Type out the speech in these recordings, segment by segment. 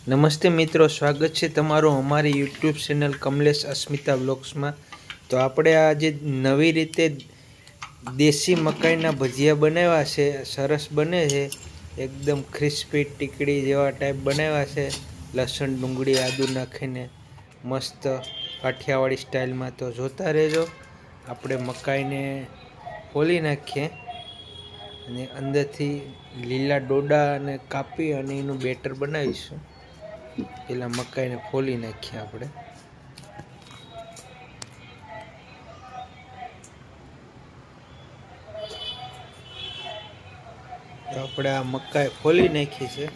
નમસ્તે મિત્રો, સ્વાગત છે તમારું અમારી યુટ્યુબ ચેનલ કમલેશ અસ્મિતા વ્લોગ્સમાં। તો આપણે આજે નવી રીતે દેશી મકાઈના ભજીયા બનાવ્યા છે। સરસ બને છે, એકદમ ક્રિસ્પી ટીકડી જેવા ટાઈપ બનાવ્યા છે। લસણ ડુંગળી આદુ નાખીને મસ્ત કાઠિયાવાડી સ્ટાઇલમાં। તો જોતા રહેજો। આપણે મકાઈને ફોલી નાખીએ અને અંદરથી લીલા ડોડા અને કાપી અને એનું બેટર બનાવીશું। પેલા મકાઈને ફોલી નાખીએ આપણે। તો આપણે આ મકાઈ ફોલી નાખી છે।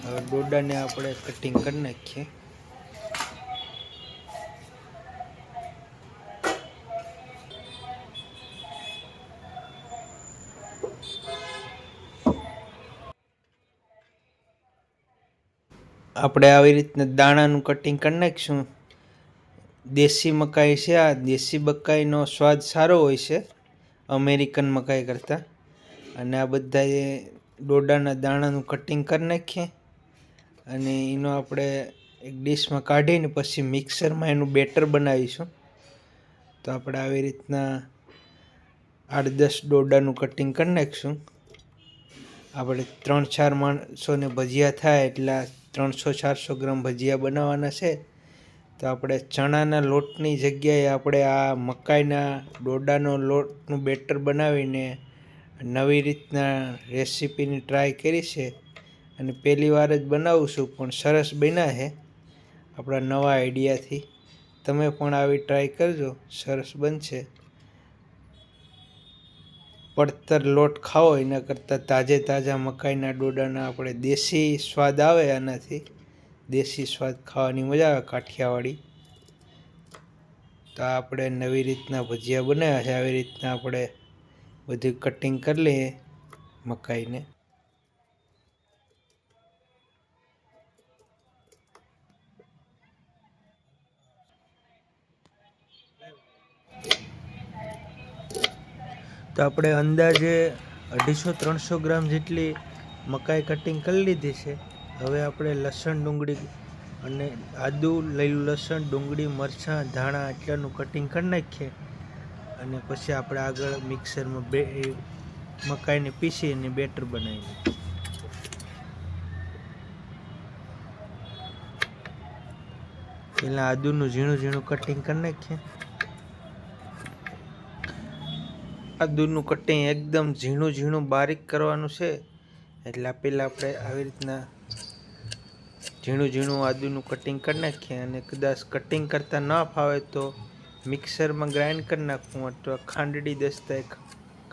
હવે ડોડાને આપણે કટિંગ કરી નાખીએ। આપણે આવી રીતના દાણાનું કટિંગ કરી નાખીશું। દેશી મકાઈ છે, આ દેશી મકાઈનો સ્વાદ સારો હોય છે અમેરિકન મકાઈ કરતાં। અને આ બધાએ ડોડાના દાણાનું કટિંગ કરી નાખીએ અને એનો આપણે એક ડીશમાં કાઢીને પછી મિક્સરમાં એનું બેટર બનાવીશું। તો આપણે આવી રીતના 8-10 ડોડાનું કટિંગ કરી નાખીશું। આપણે 3-4 માણસોને ભજીયા થાય એટલા 300-400 ગ્રામ ભજીયા બનાવવાના છે। તો આપણે ચણાના લોટની જગ્યાએ આપણે આ મકાઈના ડોડાનો લોટનું બેટર બનાવીને નવી રીતના રેસીપીની ટ્રાય કરી છે અને પહેલી વાર જ બનાવું છું, પણ સરસ બન્યા છે આપણા નવા આઈડિયાથી। તમે પણ આવી ટ્રાય કરજો, સરસ બનશે। પડતર લોટ ખાઓ એના કરતાં તાજા મકાઈના ડોડાના આપણે દેશી સ્વાદ આવે, આનાથી દેશી સ્વાદ ખાવાની મજા આવે કાઠિયાવાડી। તો આપણે નવી રીતના ભજીયા બનાવ્યા છે। આવી રીતના આપણે બધું કટિંગ કરી લઈએ મકાઈને। તો આપણે અંદાજે 250-300 ગ્રામ જેટલી મકાઈ કટિંગ કરી લીધી છે। હવે આપણે લસણ ડુંગળી અને આદુ, લીલું લસણ, ડુંગળી, મરચાં, ધાણા આટલાનું કટિંગ કરી નાખીએ અને પછી આપણે આગળ મિક્સરમાં મકાઈને પીસી અને બેટર બનાવી નાખીએ। પહેલાં આદુનું ઝીણું કટિંગ કરી નાખીએ। આદુનું કટિંગ એકદમ ઝીણું બારીક કરવાનું છે, એટલે પહેલાં આપણે આવી રીતના ઝીણું આદુનું કટિંગ કરી નાખીએ। અને કદાચ કટિંગ કરતાં ન ફાવે તો મિક્સરમાં ગ્રાઇન્ડ કરી નાખવું અથવા ખાંડડી દસ્તાએ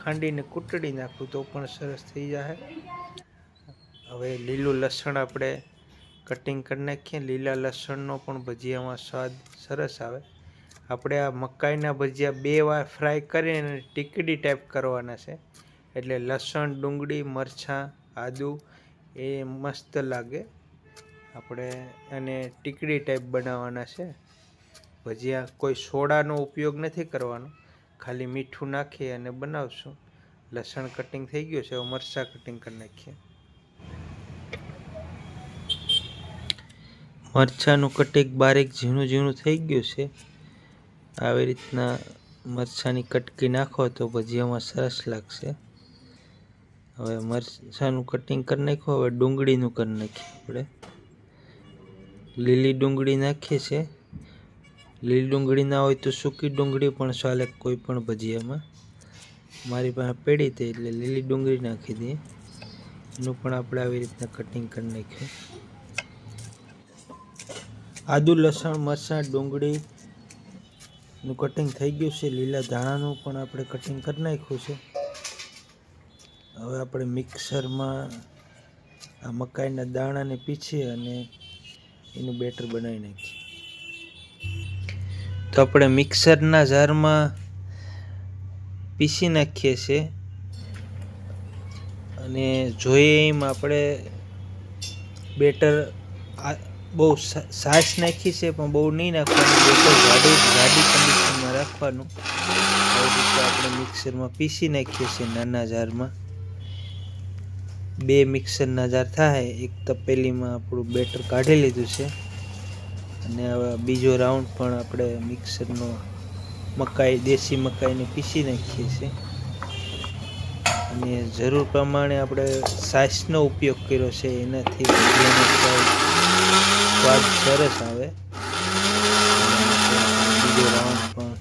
ખાંડીને કૂટડી નાખવું તો પણ સરસ થઈ જશે। હવે લીલું લસણ આપણે કટિંગ કરી નાખીએ। લીલા લસણનો પણ ભજીયામાં સ્વાદ સરસ આવે। આપણે આ મકાઈના ભજીયા 2 વાર ફ્રાય કરીને ટીકડી ટાઈપ કરવાના છે, એટલે લસણ, ડુંગળી, મરચાં, આદુ એ મસ્ત લાગે। આપણે એને ટીકડી ટાઈપ બનાવવાના છે ભજીયા। કોઈ સોડાનો ઉપયોગ નથી કરવાનો, ખાલી મીઠું નાખી અને બનાવશું। લસણ કટિંગ થઈ ગયું છે, હવે મરચાં કટિંગ કરી નાખીએ। મરચાંનું કટિંગ બારીક ઝીણું થઈ ગયું છે। આવી રીતના મરચાંની કટકી નાખો તો ભજીયામાં સરસ લાગશે। હવે મરચાંનું કટિંગ કરી નાખ્યું। હવે ડુંગળીનું કરી નાખીએ। આપણે લીલી ડુંગળી નાખીએ છીએ। લીલી ડુંગળી ના હોય તો સૂકી ડુંગળી પણ ચાલે કોઈ પણ ભજીયામાં। મારી પાસે પડી હતી એટલે લીલી ડુંગળી નાખી દઈએ। એનું પણ આપણે આવી રીતના કટિંગ કરી નાખ્યું। આદુ, લસણ, મરચાં, ડુંગળીનું કટિંગ થઈ ગયું છે। લીલા ધાણાનું પણ આપણે કટિંગ કરી નાખ્યું છે। હવે આપણે મિક્સરમાં આ મકાઈના દાણાને પીસી અને એનું બેટર બનાવી નાખીએ। તો આપણે મિક્સરના જારમાં પીસી નાખીએ છીએ અને જોઈએ એમ આપણે બેટર બહુ સાસ નાખી છે, પણ બહુ નહીં નાખવાનું, બેટર જાડી કન્ડિશનમાં રાખવાનું। આવી રીતે આપણે મિક્સરમાં પીસી નાખીએ છીએ નાના જારમાં। બે મિક્સરના જાર થાય. એક તપેલીમાં આપણું બેટર કાઢી લીધું છે અને હવે બીજો રાઉન્ડ પણ આપણે મિક્સરનો દેશી મકાઈને પીસી નાખીએ છીએ અને જરૂર પ્રમાણે આપણે સાસનો ઉપયોગ કર્યો છે, એનાથી સ્વાદ સરસ આવે. બીજો રાઉન્ડ પણ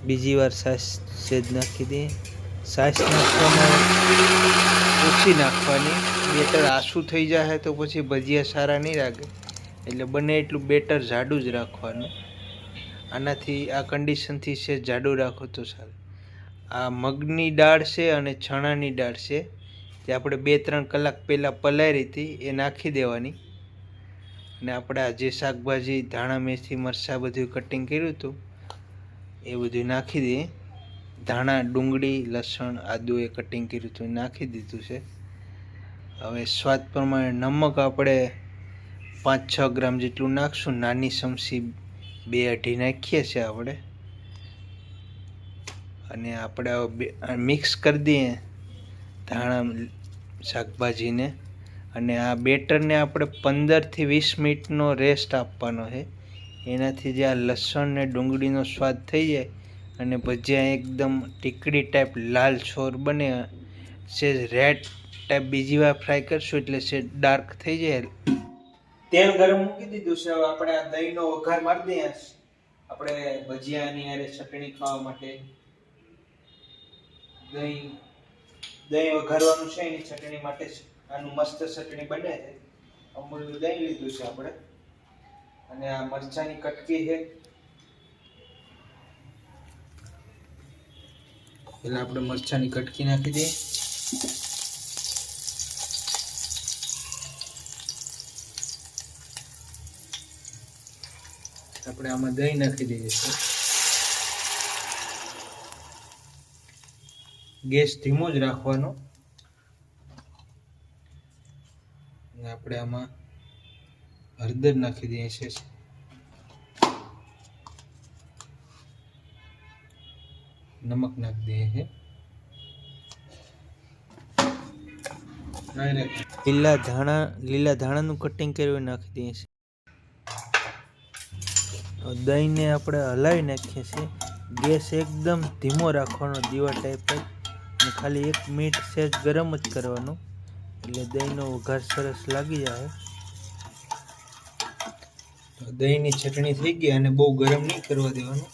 બીજી વાર સાસ સેજ નાખી દઈએ. સાસ નાખવામાં ઓછી નાખવાની, બેટર આછું થઈ જાય તો પછી ભજીયા સારા નહીં લાગે, એટલે બને એટલું બેટર જાડું જ રાખવાનું. આનાથી આ કન્ડિશનથી છે જાડું રાખો તો સારું. આ મગની દાળ છે અને ચણાની દાળ છે, જે આપણે 2-3 કલાક પહેલાં પલાળી હતી, એ નાખી દેવાની. અને આપણે આ જે શાકભાજી ધાણા મેથી મરચાં બધું કટિંગ કર્યું હતું એ બધું નાખી દઈએ. ધાણા, ડુંગળી, લસણ, આદુ એ કટિંગ કર્યું હતું એ નાખી દીધું છે. હવે સ્વાદ પ્રમાણે નમક આપણે 5-6 ગ્રામ જેટલું નાખશું. નાની ચમચી 2-2.5 નાખીએ છીએ આપણે. અને આપણે મિક્સ કરી દઈએ ધાણા શાકભાજીને. અને આ બેટરને આપણે 15 થી 20 મિનિટનો રેસ્ટ આપવાનો છે. એનાથી જે આ લસણ ને ડુંગળીનો સ્વાદ થઈ જાય અને ભજીયા એકદમ ટીકડી ટાઈપ લાલ છોર બને. છે રેડ ટાઈપ બીજી વાર ફ્રાય કરશું એટલે છે ડાર્ક થઈ જાય. તેલ ગરમ મૂકી દીધું છે. હવે આપણે આ દહીંનો વઘાર મારી દઈએ. આપણે ભજીયાની હારે ચટણી ખાવા માટે દહીં વઘારવાનું છે. એની ચટણી માટે આનું મસ્ત ચટણી બને છે. અમૂલનું દહીં લીધું છે આપણે, અને આ મરચાની કટકી છે. પેલા આપણે મરચાની કટકી નાખી દઈએ. આપણે આમાં દહીં નાખી દઈએ છીએ. ગેસ ધીમો જ રાખવાનો. અને આપણે આમાં હળદર નાખી દઈએ છીએ. નમક નાખી દઈએ છીએ. લીલા ધાણાનું કટિંગ કર્યું નાખી દઈએ છીએ. દહીંને આપણે હલાવી નાખીએ છીએ. ગેસ એકદમ ધીમો રાખવાનો, દીવા ટાઈપ જ, અને ખાલી 1 મિનિટ સેજ ગરમ જ કરવાનો, એટલે દહીંનો વઘાર સરસ લાગી જાય. દહીંની ચટણી થઈ ગઈ, અને બહુ ગરમ નહીં કરવા દેવાનું,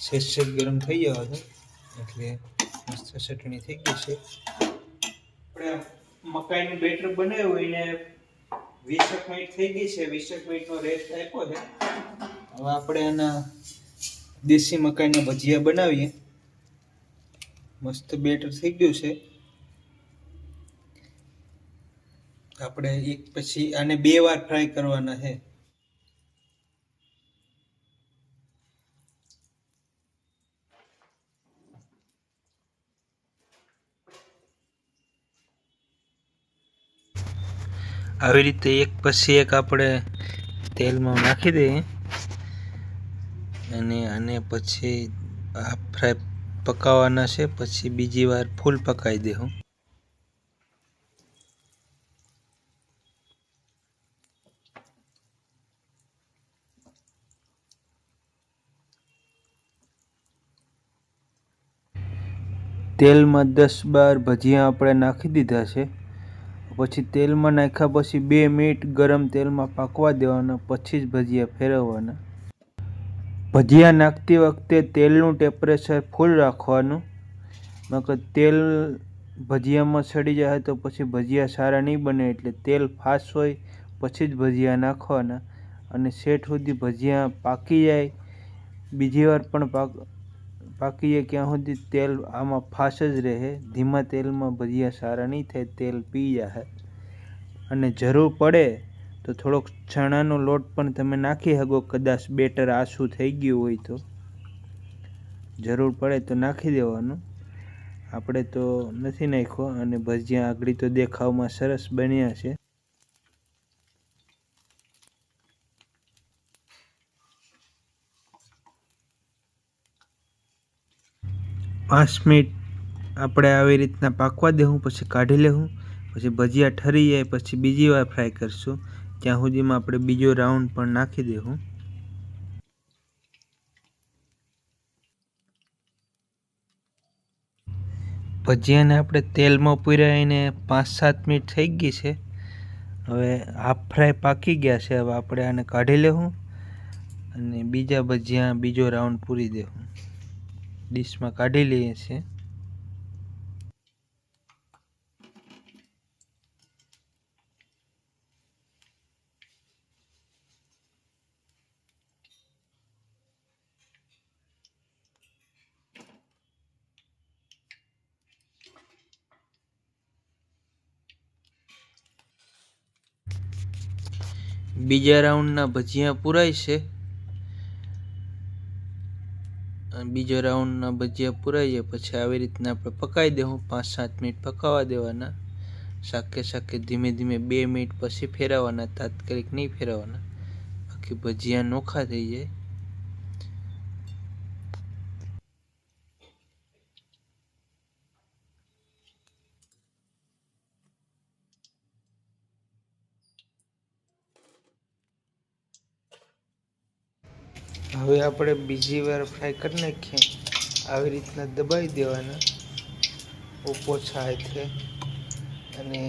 સેજ ગરમ થઈ જવા દો એટલે મસ્ત ચટણી થઈ ગઈ છે. આપણે મકાઈનું બેટર બનાવ્યું એને 20 મિનિટ થઈ ગઈ છે. 20 મિનિટનો રેસ્ટ આપ્યો છે. હવે આપણે આના દેશી મકાઈના ભજીયા બનાવીએ. મસ્ત બેટર થઈ ગયું છે. આપણે એક પછી આને 2 વાર ફ્રાય કરવાના છે. આવી રીતે એક પછી એક આપણે તેલમાં નાખી દઈએ, અને આને પછી આ ફ્રાય પકાવવાના છે. પછી બીજી વાર ફૂલ પકાવી દેવું. તેલમાં 10-12 ભજીયા આપણે નાખી દીધા છે. પછી તેલમાં નાખ્યા પછી 2 મિનિટ ગરમ તેલમાં પાકવા દેવાના, પછી જ ભજીયા ફેરવવાના. ભજીયા નાખતી વખતે તેલનું ટેમ્પરેચર ફૂલ રાખવાનું, નકર તેલ ભજીયામાં સડી જાય તો પછી ભજીયા સારા નહીં બને. એટલે તેલ ફાસ્ટ હોય પછી જ ભજીયા નાખવાના, અને સેટ સુધી ભજીયા પાકી જાય. બીજી વાર પણ પાકી જાય ક્યાં સુધી તેલ આમાં ફાસ્ટ જ રહે. ધીમા તેલમાં ભજીયા સારા નહીં થાય, તેલ પી જાય. અને જરૂર પડે તો થોડોક ચણાનો લોટ પણ તમે નાખી શકો, કદાચ બેટર આછું થઈ ગયું હોય તો. જરૂર પડે તો નાખી દેવાનું. આપણે તો નથી નાખ્યો, અને ભજીયા આગળ તો દેખાવમાં સરસ બન્યા છે. 5 મિનિટ આપણે આવી રીતના પાકવા દેવું, પછી કાઢી લેવું, પછી ભજીયા ઠરી જાય પછી બીજી વાર ફ્રાય કરશું, ત્યાં સુધીમાં આપણે બીજો રાઉન્ડ પણ નાખી દેવું. ભજીયાને આપણે તેલમાં પૂરાઈને 5-7 મિનિટ થઈ ગઈ છે. હવે હાફ ફ્રાય પાકી ગયા છે. હવે આપણે આને કાઢી લેવું અને બીજા ભજીયા બીજો રાઉન્ડ પૂરી દેવું. ડીશમાં કાઢી લઈએ છીએ. બીજા રાઉન્ડના ભજીયા પૂરાય છે. બીજો રાઉન્ડના ભજીયા પૂરાઈ જાય પછી આવી રીતના આપણે પકાવી દેવું. 5-7 મિનિટ પકાવવા દેવાના. શાકે શાકે ધીમે ધીમે 2 મિનિટ પછી ફેરવવાના, તાત્કાલિક નહીં ફેરવવાના, બાકી ભજીયા નોખા થઈ જાય. હવે આપણે બીજી વાર ફ્રાય કરી નાખીએ. આવી રીતના દબાવી દેવાના ઓછા હાથે, અને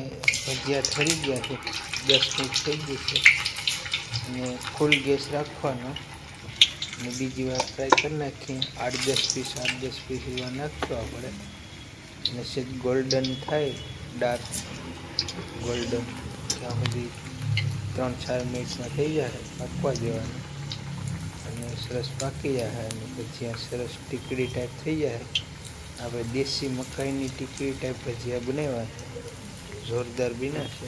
ભજીયા ઠરી ગયા છે. 10 મિનિટ થઈ ગઈ છે અને ફૂલ ગેસ રાખવાનો અને બીજી વાર ફ્રાય કરી નાખીએ. 8-10 પીસ એવા નાખશું આપણે, અને સેજ ગોલ્ડન થાય, ડાર્ક ગોલ્ડન, ત્યાં સુધી 3-4 મિનિટમાં થઈ જાય. પાકવા દેવાના અને સરસ પાકી જાય અને ભજીયા સરસ ટીકડી ટાઈપ થઈ જાય. આપણે દેશી મકાઈની ટીકડી ટાઈપ ભજીયા બનાવ્યા છે, જોરદાર બન્યા છે.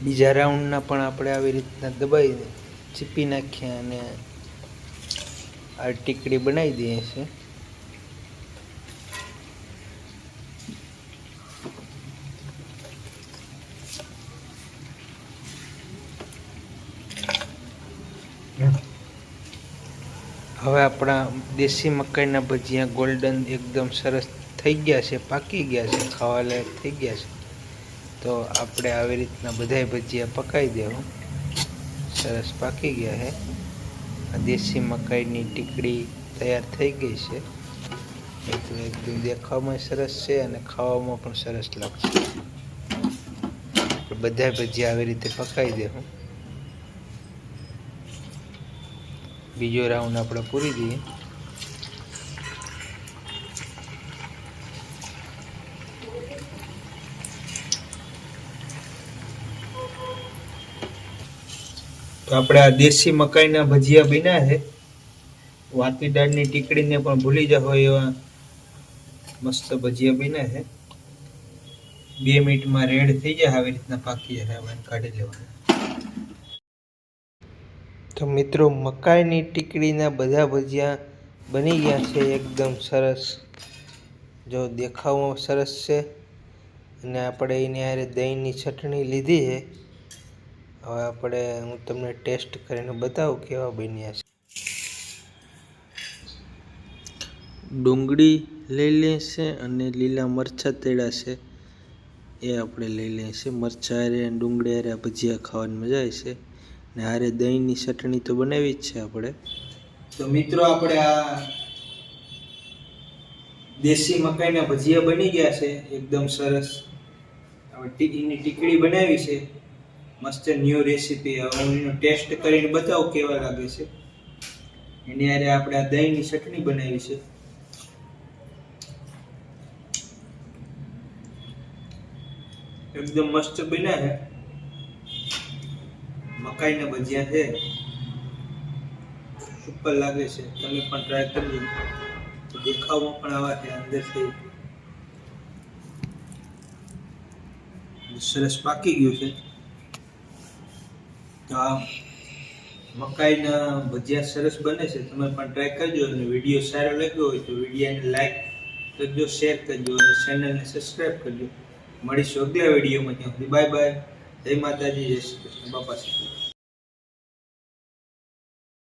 બીજા રાઉન્ડના પણ આપણે આવી રીતના દબાવી ચીપી નાખીએ અને આ ટીકડી બનાવી દઈએ છીએ. હવે આપણા દેશી મકાઈના ભજીયા ગોલ્ડન એકદમ સરસ થઈ ગયા છે, પાકી ગયા છે, ખાવા લાયક થઈ ગયા છે. તો આપણે આવી રીતના બધાય ભજીયા પકાવી દેવું. સરસ પાકી ગયા છે. દેશી મકાઈની ટીકડી તૈયાર થઈ ગઈ છે. એકદમ દેખાવમાં સરસ છે અને ખાવામાં પણ સરસ લાગશે. બધા ભજીયા આવી રીતે પકાવી દેવું. બીજો રાઉન્ડ આપણે પૂરી દઈએ. તો આપણે આ દેશી મકાઈના ભજીયા બન્યા છે. વાતી દાળની ટીકડીને પણ ભૂલી જાઓ એવા મસ્ત ભજીયા બન્યા છે. 2 મિનિટમાં રેડ થઈ જાય. આવી રીતના પાકી જાય. આપણે કાઢી લેવાના. તો મિત્રો, મકાઈની ટીકડીના બધા ભજીયા બની ગયા છે એકદમ સરસ. જો દેખાવમાં સરસ છે અને આપણે એની હારે દહીંની ચટણી લીધી છે. હવે હું તમને ટેસ્ટ કરીને બતાવું કેવા બન્યા છે. ડુંગળી લઈ લેશે અને લીલા મરચાં તળ્યા છે એ આપણે લઈ લેશે. મરચાં હારે અને ડુંગળી હારે ભજીયા ખાવાની મજા આવશે. ને હારે દહીંની ચટણી તો બનાવી જ છે આપણે. તો મિત્રો, આપણે આ દેશી મકાઈના ભજીયા બની ગયા છે એકદમ સરસ. હવે એની ટીકડી બનાવી છે મસ્ત ન્યૂ રેસીપી. હવે હું એનો ટેસ્ટ કરીને બતાવું કેવા લાગે છે. એની હારે આપણે આ દહીંની ચટણી બનાવી છે. એકદમ મસ્ત બન્યા છે. મકાઈના ભજીયા છે, સુપર લાગે છે. તમે પણ ટ્રાય કરજો. દેખાવમાં પણ આવા છે, અંદરથી સરસ પાકી ગયું છે. તો આ મકાઈના ભજીયા સરસ બને છે. તમે પણ ટ્રાય કરજો. અને વિડીયો સારો લાગ્યો હોય તો વિડીયોને લાઈક કરજો, શેર કરજો અને ચેનલને સબસ્ક્રાઈબ કરજો. મળીશું અગલા વિડીયોમાં. ત્યાં સુધી બાય બાય. જય માતાજી, જય શ્રી કૃષ્ણ. બાપા શ્રી કૃષ્ણ.